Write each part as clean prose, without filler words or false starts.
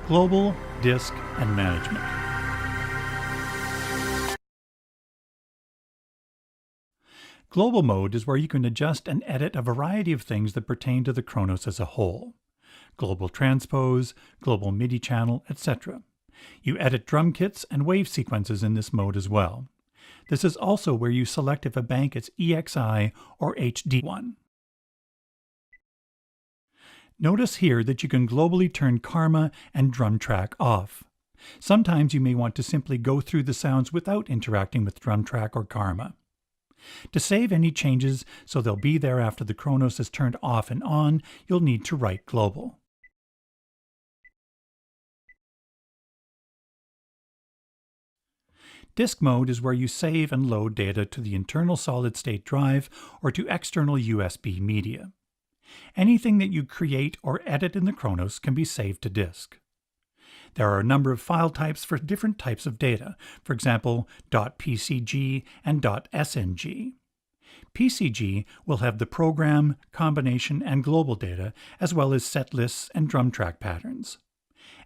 Global, Disk, and Management. Global mode is where you can adjust and edit a variety of things that pertain to the Kronos as a whole. Global transpose, global MIDI channel, etc. You edit drum kits and wave sequences in this mode as well. This is also where you select if a bank is EXI or HD1. Notice here that you can globally turn Karma and drum track off. Sometimes you may want to simply go through the sounds without interacting with drum track or Karma. To save any changes so they'll be there after the Kronos is turned off and on, you'll need to write global. Disk mode is where you save and load data to the internal solid-state drive or to external USB media. Anything that you create or edit in the Kronos can be saved to disk. There are a number of file types for different types of data, for example, .pcg and .sng. PCG will have the program, combination, and global data, as well as set lists and drum track patterns.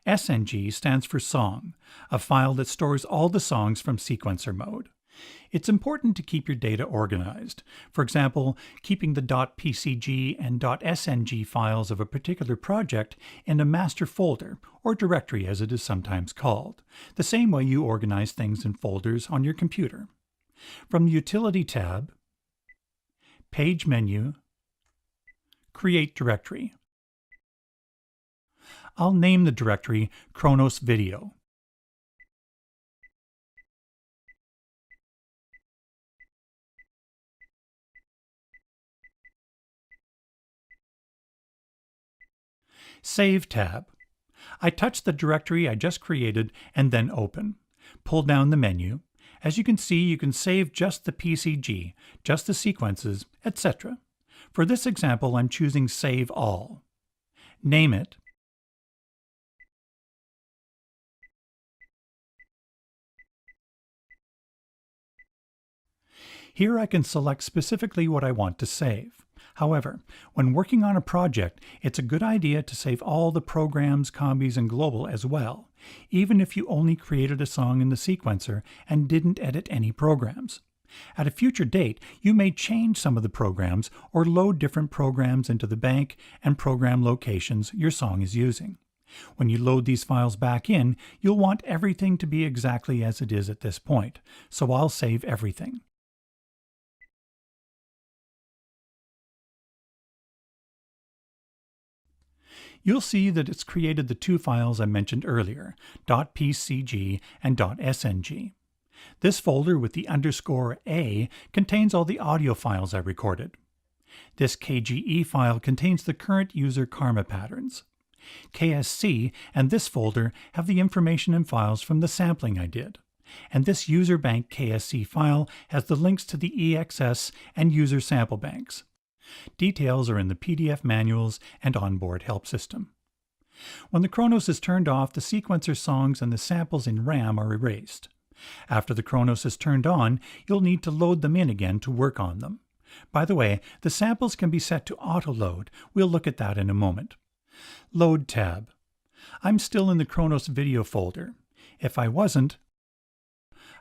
SNG stands for song, a file that stores all the songs from sequencer mode. It's important to keep your data organized. For example, keeping the .pcg and .sng files of a particular project in a master folder, or directory as it is sometimes called, the same way you organize things in folders on your computer. From the Utility tab, Page menu, Create Directory. I'll name the directory Kronos Video. Save tab. I touch the directory I just created and then open. Pull down the menu. As you can see, you can save just the PCG, just the sequences, etc. For this example, I'm choosing Save All. Name it. Here I can select specifically what I want to save. However, when working on a project, it's a good idea to save all the programs, combis, and global as well, even if you only created a song in the sequencer and didn't edit any programs. At a future date, you may change some of the programs or load different programs into the bank and program locations your song is using. When you load these files back in, you'll want everything to be exactly as it is at this point, so I'll save everything. You'll see that it's created the two files I mentioned earlier, .pcg and .sng. This folder with the _A contains all the audio files I recorded. This KGE file contains the current user Karma patterns. KSC and this folder have the information and files from the sampling I did. And this user bank KSC file has the links to the EXS and user sample banks. Details are in the PDF manuals and onboard help system. When the Kronos is turned off, the sequencer songs and the samples in RAM are erased. After the Kronos is turned on, you'll need to load them in again to work on them. By the way, the samples can be set to auto-load. We'll look at that in a moment. Load tab. I'm still in the Kronos video folder. If I wasn't,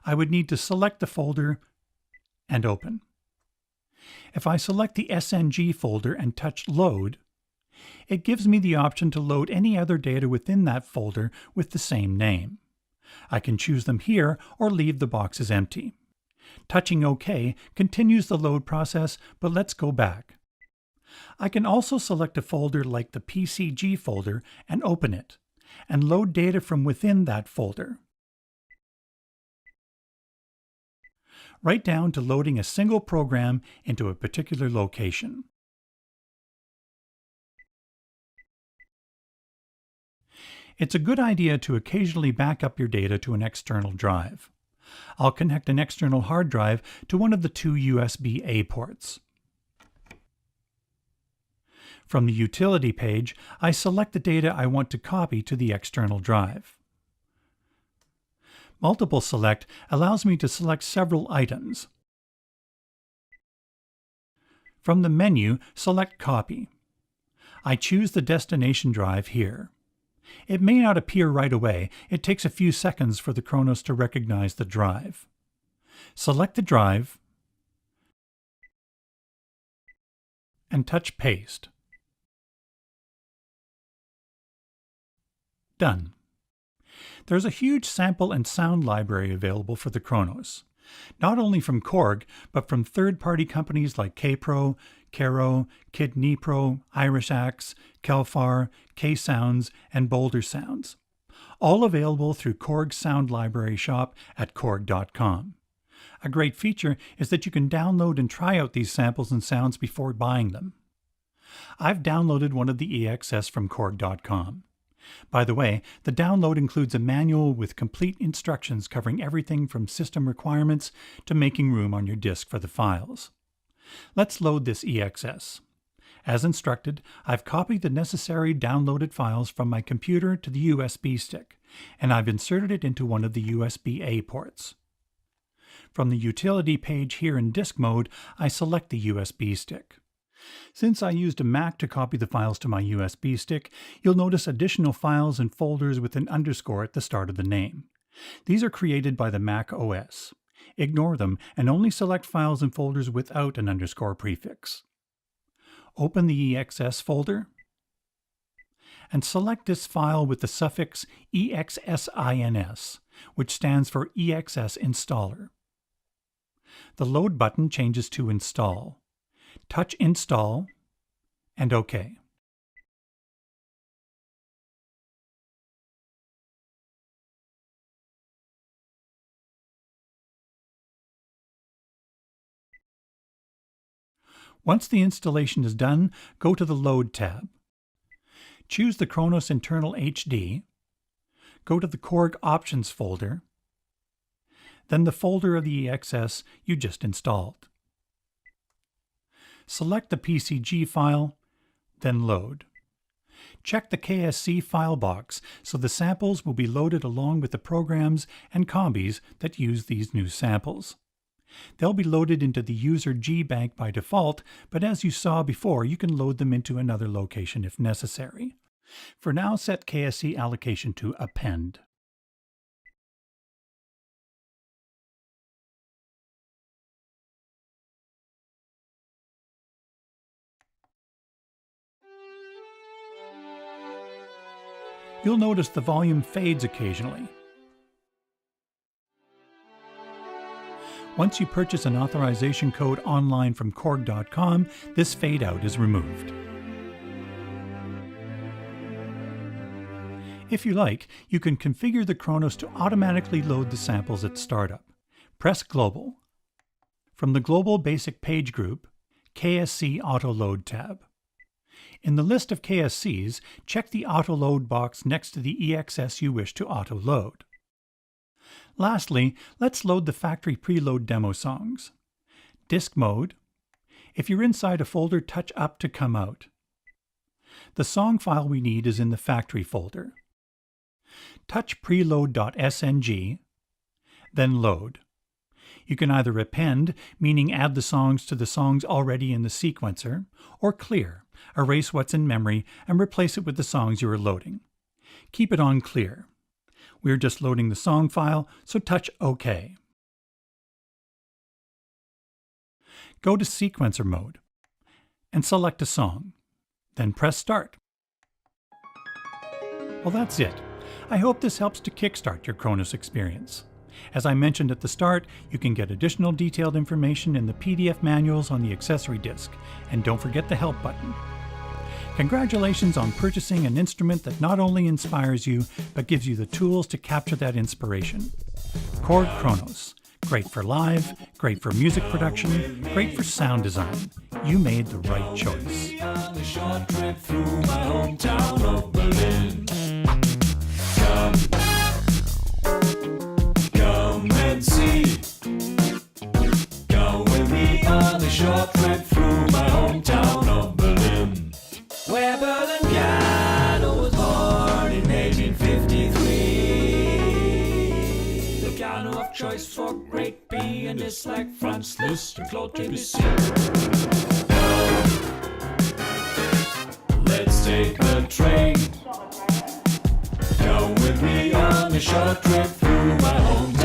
I would need to select the folder and open. If I select the SNG folder and touch Load, it gives me the option to load any other data within that folder with the same name. I can choose them here or leave the boxes empty. Touching OK continues the load process, but let's go back. I can also select a folder like the PCG folder and open it, and load data from within that folder. Right down to loading a single program into a particular location. It's a good idea to occasionally back up your data to an external drive. I'll connect an external hard drive to one of the two USB-A ports. From the Utility page, I select the data I want to copy to the external drive. Multiple Select allows me to select several items. From the menu, select Copy. I choose the destination drive here. It may not appear right away. It takes a few seconds for the Kronos to recognize the drive. Select the drive and touch Paste. Done. There's a huge sample and sound library available for the Kronos, not only from Korg, but from third-party companies like K-Pro, Kero, Kidney Pro, Irish Axe, Kelfar, K-Sounds, and Boulder Sounds, all available through Korg's Sound Library shop at korg.com. A great feature is that you can download and try out these samples and sounds before buying them. I've downloaded one of the EXS from korg.com. By the way, the download includes a manual with complete instructions covering everything from system requirements to making room on your disk for the files. Let's load this EXS. As instructed, I've copied the necessary downloaded files from my computer to the USB stick, and I've inserted it into one of the USB-A ports. From the utility page here in disk mode, I select the USB stick. Since I used a Mac to copy the files to my USB stick, you'll notice additional files and folders with an underscore at the start of the name. These are created by the Mac OS. Ignore them and only select files and folders without an underscore prefix. Open the EXS folder and select this file with the suffix EXSINS, which stands for EXS Installer. The Load button changes to Install. Touch Install and OK. Once the installation is done, go to the Load tab. Choose the Kronos Internal HD, go to the Korg Options folder, then the folder of the EXS you just installed. Select the PCG file, then Load. Check the KSC file box so the samples will be loaded along with the programs and combis that use these new samples. They'll be loaded into the user G bank by default, but as you saw before, you can load them into another location if necessary. For now, set KSC allocation to Append. You'll notice the volume fades occasionally. Once you purchase an authorization code online from Korg.com, this fade out is removed. If you like, you can configure the Kronos to automatically load the samples at startup. Press Global. From the Global Basic Page Group, KSC Auto Load tab. In the list of KSCs, check the Auto Load box next to the EXS you wish to auto load. Lastly, let's load the factory preload demo songs. Disk mode. If you're inside a folder, touch up to come out. The song file we need is in the factory folder. Touch preload.sng, then load. You can either append, meaning add the songs to the songs already in the sequencer, or clear, erase what's in memory and replace it with the songs you are loading. Keep it on clear. We're just loading the song file, so touch OK. Go to sequencer mode and select a song, then press Start. Well, that's it. I hope this helps to kickstart your Kronos experience. As I mentioned at the start, you can get additional detailed information in the PDF manuals on the accessory disc, and don't forget the Help button. Congratulations on purchasing an instrument that not only inspires you, but gives you the tools to capture that inspiration. Korg Kronos. Great for live, great for music production, great for sound design. You made the right choice. Come and see. Go with me on a short trip through my hometown of Berlin, where Berlin piano was born in 1853. The piano of choice for great pianists like Franz Liszt and Claude Debussy. Let's take the train short trip through my home